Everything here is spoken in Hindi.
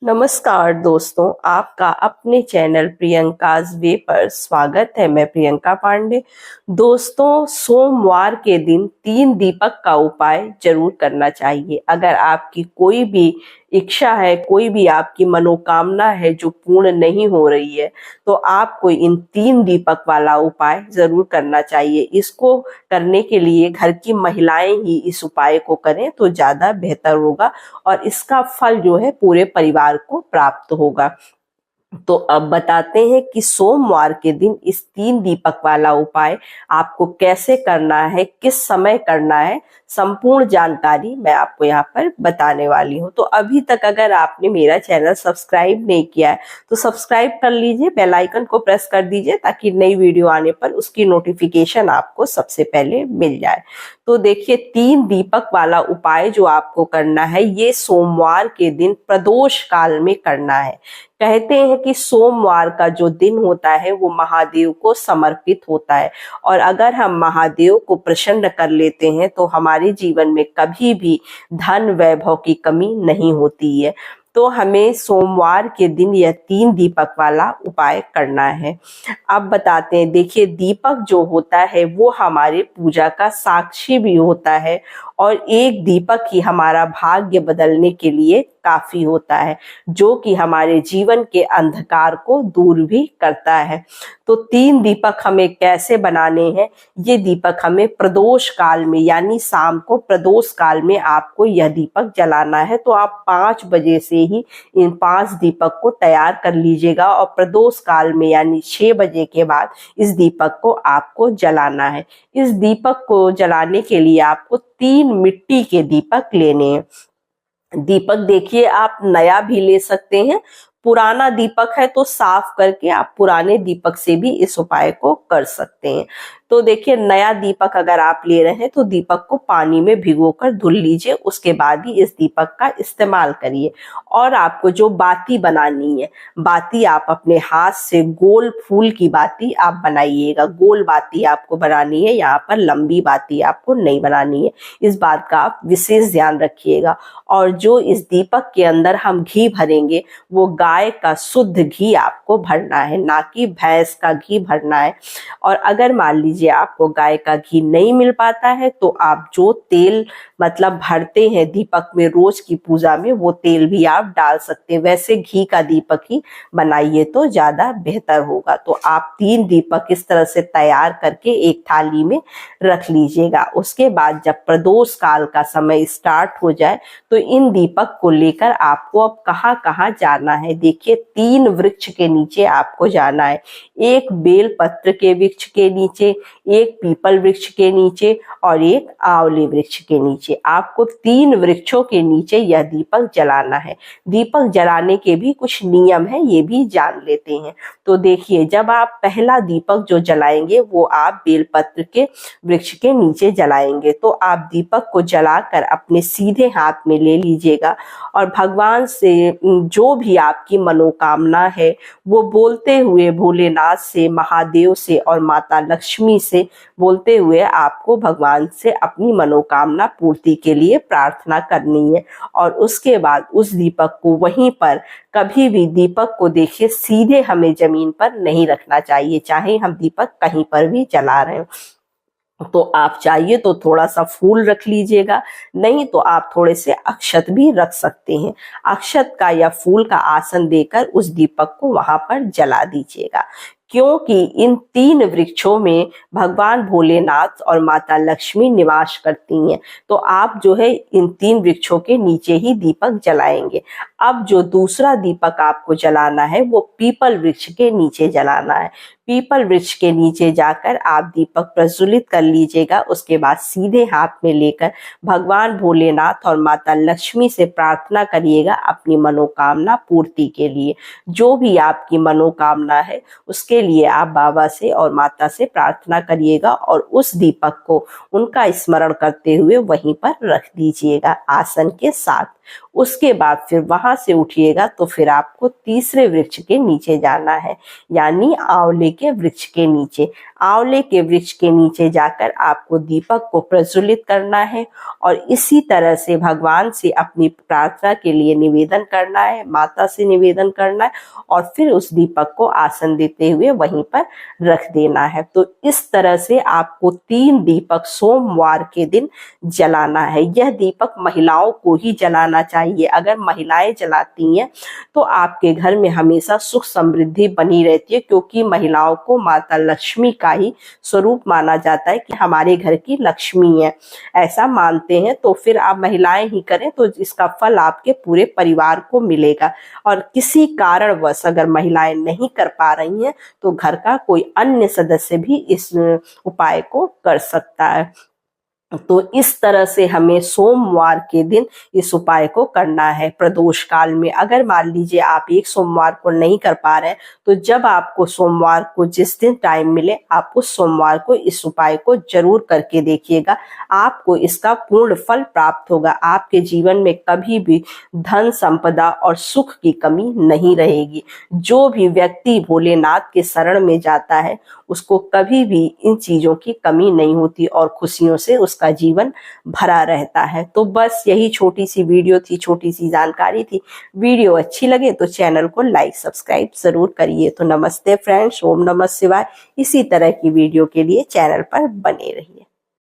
नमस्कार दोस्तों, आपका अपने चैनल प्रियंकाज़ वे पर स्वागत है। मैं प्रियंका पांडे। दोस्तों, सोमवार के दिन 3 दीपक का उपाय जरूर करना चाहिए। अगर आपकी कोई भी इच्छा है, कोई भी आपकी मनोकामना है जो पूर्ण नहीं हो रही है, तो आपको इन 3 दीपक वाला उपाय जरूर करना चाहिए। इसको करने के लिए घर की महिलाएं ही इस उपाय को करें तो ज्यादा बेहतर होगा और इसका फल जो है पूरे परिवार को प्राप्त होगा। तो अब बताते हैं कि सोमवार के दिन इस 3 दीपक वाला उपाय आपको कैसे करना है, किस समय करना है, संपूर्ण जानकारी मैं आपको यहाँ पर बताने वाली हूँ। तो अभी तक अगर आपने मेरा चैनल सब्सक्राइब नहीं किया है तो सब्सक्राइब कर लीजिए, बेल आइकन को प्रेस कर दीजिए ताकि नई वीडियो आने पर उसकी नोटिफिकेशन आपको सबसे पहले मिल जाए। तो देखिए, 3 दीपक वाला उपाय जो आपको करना है ये सोमवार के दिन प्रदोष काल में करना है। कहते हैं कि सोमवार का जो दिन होता है वो महादेव को समर्पित होता है और अगर हम महादेव को प्रसन्न कर लेते हैं तो हमारे जीवन में कभी भी धन वैभव की कमी नहीं होती है। तो हमें सोमवार के दिन यह 3 दीपक वाला उपाय करना है। अब बताते हैं, देखिए, दीपक जो होता है वो हमारे पूजा का साक्षी भी होता है और एक दीपक ही हमारा भाग्य बदलने के लिए काफी होता है, जो कि हमारे जीवन के अंधकार को दूर भी करता है। तो 3 दीपक हमें कैसे बनाने हैं? ये दीपक हमें प्रदोष काल में यानी शाम को प्रदोष काल में आपको यह दीपक जलाना है। तो आप 5 बजे से ही इन 5 दीपक को तैयार कर लीजिएगा और प्रदोष काल में यानी 6 बजे के बाद इस दीपक को आपको जलाना है। इस दीपक को जलाने के लिए आपको 3 मिट्टी के दीपक लेने हैं। दीपक देखिए, आप नया भी ले सकते हैं, पुराना दीपक है तो साफ करके आप पुराने दीपक से भी इस उपाय को कर सकते हैं। तो देखिए, नया दीपक अगर आप ले रहे हैं तो दीपक को पानी में भिगोकर धुल लीजिए, उसके बाद ही इस दीपक का इस्तेमाल करिए। और आपको जो बाती बनानी है, बाती आप अपने हाथ से गोल फूल की बाती आप बनाइएगा। गोल बाती आपको बनानी है, यहाँ पर लंबी बाती आपको नहीं बनानी है। इस बात का आप विशेष ध्यान रखिएगा। और जो इस दीपक के अंदर हम घी भरेंगे वो गाय का शुद्ध घी आपको भरना है, ना कि भैंस का घी भरना है। और अगर मान लीजिए आपको गाय का घी नहीं मिल पाता है तो आप जो तेल मतलब भरते हैं दीपक में रोज की पूजा में, वो तेल भी आप डाल सकते हैं। वैसे घी का दीपक ही बनाइए तो ज्यादा बेहतर होगा। तो आप 3 दीपक इस तरह से तैयार करके एक थाली में रख लीजिएगा। उसके बाद जब प्रदोष काल का समय स्टार्ट हो जाए तो इन दीपक को लेकर आपको अब कहाँ कहाँ जाना है। देखिए, 3 वृक्ष के नीचे आपको जाना है। एक बेल पत्र के वृक्ष के नीचे, एक पीपल वृक्ष के नीचे और एक आंवले वृक्ष के नीचे। आपको 3 वृक्षों के नीचे यह दीपक जलाना है। दीपक जलाने के भी कुछ नियम है, ये भी जान लेते हैं। तो देखिए, जब आप पहला दीपक जो जलाएंगे वो आप बेलपत्र के वृक्ष के नीचे जलाएंगे। तो आप दीपक को जलाकर अपने सीधे हाथ में ले लीजिएगा और भगवान से जो भी आपकी मनोकामना है वो बोलते हुए, भोलेनाथ से, महादेव से और माता लक्ष्मी से बोलते हुए आपको भगवान से अपनी मनोकामना पूर्ति के लिए प्रार्थना करनी है। और उसके बाद उस दीपक को वहीं पर, कभी भी दीपक को देखिए सीधे हमें जमीन पर नहीं रखना चाहिए, चाहे हम दीपक कहीं पर भी जला रहे हो। तो आप चाहिए तो थोड़ा सा फूल रख लीजिएगा, नहीं तो आप थोड़े से अक्षत भी रख सकते हैं। अक्षत का या फूल का आसन देकर उस दीपक को वहां पर जला दीजिएगा, क्योंकि इन 3 वृक्षों में भगवान भोलेनाथ और माता लक्ष्मी निवास करती हैं। तो आप जो है इन 3 वृक्षों के नीचे ही दीपक जलाएंगे। अब जो दूसरा दीपक आपको जलाना है वो पीपल वृक्ष के नीचे जलाना है। पीपल वृक्ष के नीचे जाकर आप दीपक प्रज्वलित कर लीजिएगा। उसके बाद सीधे हाथ में लेकर भगवान भोलेनाथ और माता लक्ष्मी से प्रार्थना करिएगा अपनी मनोकामना पूर्ति के लिए। जो भी आपकी मनोकामना है उसके लिए आप बाबा से और माता से प्रार्थना करिएगा और उस दीपक को उनका स्मरण करते हुए वहीं पर रख दीजिएगा आसन के साथ। उसके बाद फिर वहां से उठिएगा तो फिर आपको तीसरे वृक्ष के नीचे जाना है, यानी आंवले के वृक्ष के नीचे। आंवले के वृक्ष के नीचे जाकर आपको दीपक को प्रज्वलित करना है और इसी तरह से भगवान से अपनी प्रार्थना के लिए निवेदन करना है, माता से निवेदन करना है और फिर उस दीपक को आसन देते हुए वहीं पर रख देना है। तो इस तरह से आपको 3 दीपक सोमवार के दिन जलाना है। यह दीपक महिलाओं को ही जलाना चाहिए। अगर महिलाएं जलाती हैं तो आपके घर में हमेशा सुख समृद्धि बनी रहती है, क्योंकि महिलाओं को माता लक्ष्मी का ही स्वरूप माना जाता है कि हमारे घर की लक्ष्मी है, ऐसा मानते हैं। तो फिर आप महिलाएं ही करें तो इसका फल आपके पूरे परिवार को मिलेगा। और किसी कारणवश अगर महिलाएं नहीं कर पा रही हैं तो घर का कोई अन्य सदस्य भी इस उपाय को कर सकता है। तो इस तरह से हमें सोमवार के दिन इस उपाय को करना है प्रदोष काल में। अगर मान लीजिए आप एक सोमवार को नहीं कर पा रहे हैं तो जब आपको सोमवार को जिस दिन टाइम मिले आप उस सोमवार को इस उपाय को जरूर करके देखिएगा। आपको इसका पूर्ण फल प्राप्त होगा। आपके जीवन में कभी भी धन संपदा और सुख की कमी नहीं रहेगी। जो भी व्यक्ति भोलेनाथ के शरण में जाता है उसको कभी भी इन चीजों की कमी नहीं होती और खुशियों से उसका जीवन भरा रहता है। तो बस यही छोटी सी वीडियो थी, छोटी सी जानकारी थी। वीडियो अच्छी लगे तो चैनल को लाइक सब्सक्राइब जरूर करिए। तो नमस्ते फ्रेंड्स, ओम नमः शिवाय। इसी तरह की वीडियो के लिए चैनल पर बने रहिए।